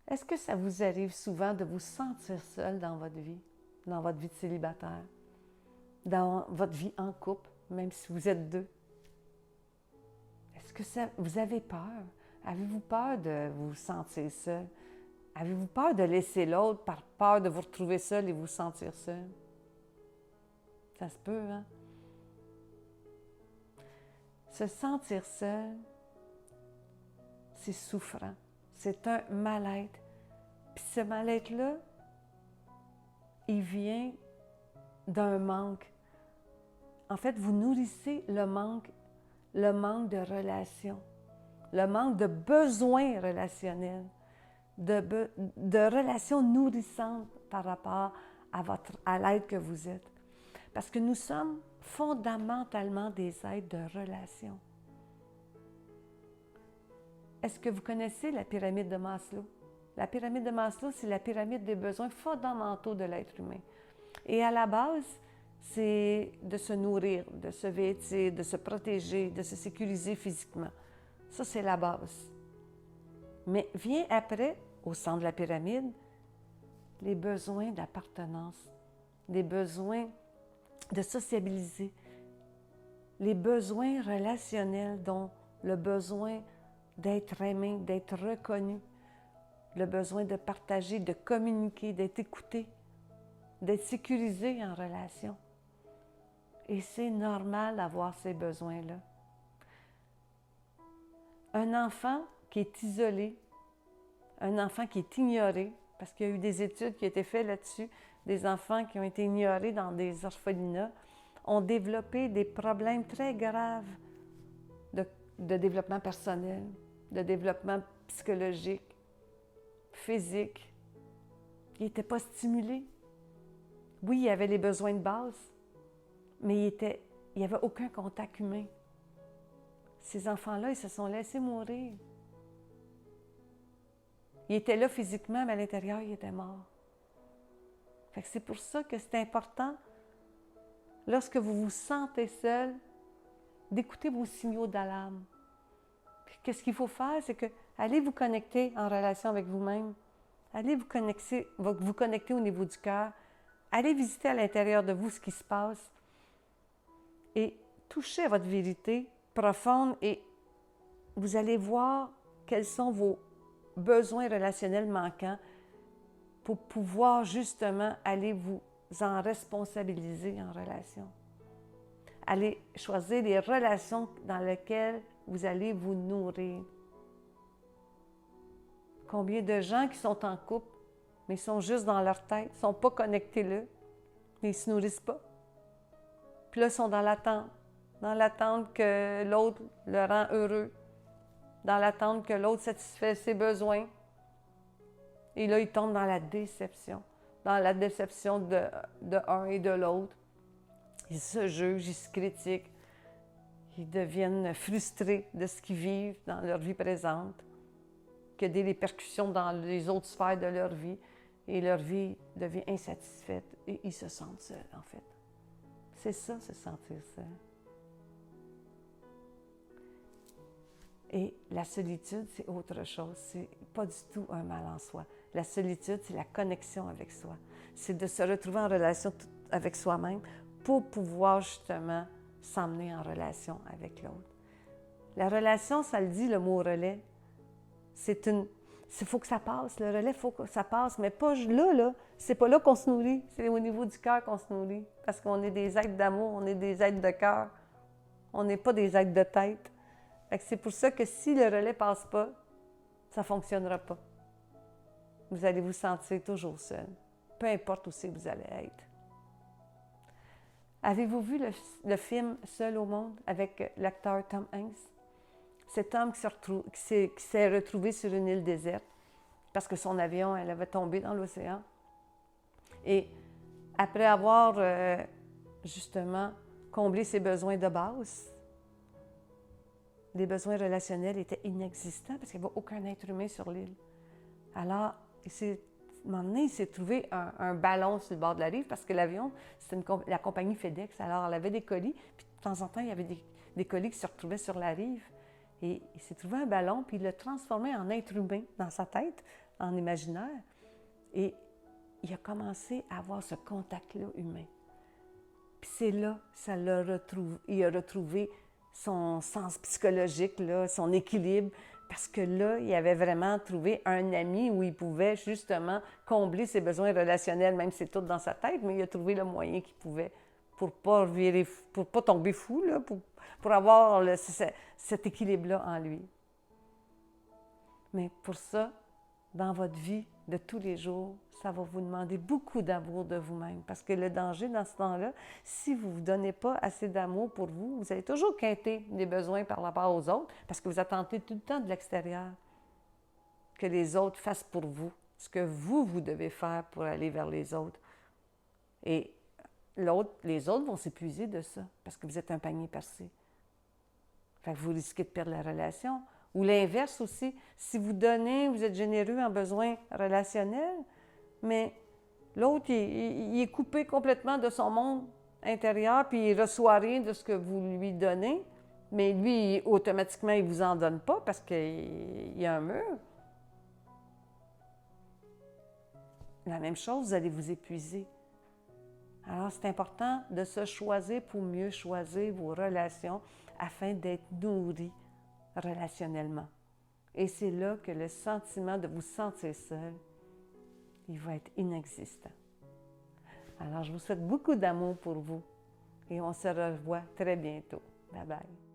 Est-ce que ça vous arrive souvent de vous sentir seul dans votre vie de célibataire, dans votre vie en couple, même si vous êtes deux? Est-ce que vous avez peur? Avez-vous peur de vous sentir seul? Avez-vous peur de laisser l'autre par peur de vous retrouver seul et vous sentir seul? Ça se peut, hein? Se sentir seul, c'est souffrant. C'est un mal-être. Puis ce mal-être-là, il vient d'un manque. En fait, vous nourrissez le manque de relation, le manque de besoins relationnels, de relations nourrissantes par rapport à l'être que vous êtes. Parce que nous sommes fondamentalement des êtres de relation. Est-ce que vous connaissez la pyramide de Maslow? La pyramide de Maslow, c'est la pyramide des besoins fondamentaux de l'être humain. Et à la base, c'est de se nourrir, de se vêtir, de se protéger, de se sécuriser physiquement. Ça, c'est la base. Mais vient après, au centre de la pyramide, les besoins d'appartenance, les besoins de sociabiliser, les besoins relationnels, dont le besoin d'être aimé, d'être reconnu, le besoin de partager, de communiquer, d'être écouté, d'être sécurisé en relation. Et c'est normal d'avoir ces besoins-là. Un enfant qui est isolé, un enfant qui est ignoré, parce qu'il y a eu des études qui ont été faites là-dessus, des enfants qui ont été ignorés dans des orphelinats, ont développé des problèmes très graves de développement personnel, de développement psychologique, physique. Ils n'étaient pas stimulés. Oui, il y avait les besoins de base, mais il n'y avait aucun contact humain. Ces enfants-là, ils se sont laissés mourir. Ils étaient là physiquement, mais à l'intérieur, ils étaient morts. Fait que c'est pour ça que c'est important, lorsque vous vous sentez seul, d'écouter vos signaux d'alarme. Puis qu'est-ce qu'il faut faire? C'est que allez vous connecter en relation avec vous-même. Allez vous connecter au niveau du cœur. Allez visiter à l'intérieur de vous ce qui se passe. Et touchez à votre vérité profonde et vous allez voir quels sont vos besoins relationnels manquants pour pouvoir justement aller vous en responsabiliser en relation. Allez choisir les relations dans lesquelles vous allez vous nourrir. Combien de gens qui sont en couple, mais ils sont juste dans leur tête, ils ne sont pas connectés là, mais ils ne se nourrissent pas. Puis là, ils sont dans l'attente que l'autre le rend heureux, dans l'attente que l'autre satisfait ses besoins. Et là, ils tombent dans la déception de un et de l'autre. Ils se jugent, ils se critiquent, ils deviennent frustrés de ce qu'ils vivent dans leur vie présente, qu'il y a des répercussions dans les autres sphères de leur vie, et leur vie devient insatisfaite, et ils se sentent seuls, en fait. C'est ça, se sentir seul. Et la solitude, c'est autre chose. C'est pas du tout un mal en soi. La solitude, c'est la connexion avec soi. C'est de se retrouver en relation avec soi-même pour pouvoir justement s'emmener en relation avec l'autre. La relation, ça le dit, le mot relais. Il faut que ça passe. Le relais, il faut que ça passe. Mais pas là. C'est pas là qu'on se nourrit. C'est au niveau du cœur qu'on se nourrit. Parce qu'on est des êtres d'amour, on est des êtres de cœur. On n'est pas des êtres de tête. C'est pour ça que si le relais ne passe pas, ça ne fonctionnera pas. Vous allez vous sentir toujours seul, peu importe où c'est que vous allez être. Avez-vous vu le film « Seul au monde » avec l'acteur Tom Hanks? Cet homme qui s'est retrouvé sur une île déserte parce que son avion, elle avait tombé dans l'océan. Et après avoir justement comblé ses besoins de base, les besoins relationnels étaient inexistants parce qu'il n'y avait aucun être humain sur l'île. Alors, à un moment donné, il s'est trouvé un ballon sur le bord de la rive parce que l'avion, c'était la compagnie FedEx. Alors, elle avait des colis, puis de temps en temps, il y avait des colis qui se retrouvaient sur la rive. Et il s'est trouvé un ballon, puis il l'a transformé en être humain dans sa tête. en imaginaire. Et il a commencé à avoir ce contact-là humain. Puis c'est là, il a retrouvé son sens psychologique, là, son équilibre, parce que là, il avait vraiment trouvé un ami où il pouvait justement combler ses besoins relationnels, même si c'est tout dans sa tête, mais il a trouvé le moyen qu'il pouvait pour pas tomber fou, là, pour avoir cet équilibre-là en lui. Mais pour ça, dans votre vie de tous les jours, ça va vous demander beaucoup d'amour de vous-même. Parce que le danger dans ce temps-là, si vous ne vous donnez pas assez d'amour pour vous, vous allez toujours quinter des besoins par rapport aux autres, parce que vous attendez tout le temps de l'extérieur que les autres fassent pour vous ce que vous devez faire pour aller vers les autres. Et les autres vont s'épuiser de ça, parce que vous êtes un panier percé. Fait que vous risquez de perdre la relation. Ou l'inverse aussi, si vous donnez, vous êtes généreux en besoins relationnels, mais l'autre, il est coupé complètement de son monde intérieur, puis il ne reçoit rien de ce que vous lui donnez, mais lui, automatiquement, il ne vous en donne pas parce qu'il y a un mur. La même chose, vous allez vous épuiser. Alors, c'est important de se choisir pour mieux choisir vos relations afin d'être nourri relationnellement. Et c'est là que le sentiment de vous sentir seul, il va être inexistant. Alors, je vous souhaite beaucoup d'amour pour vous et on se revoit très bientôt. Bye bye.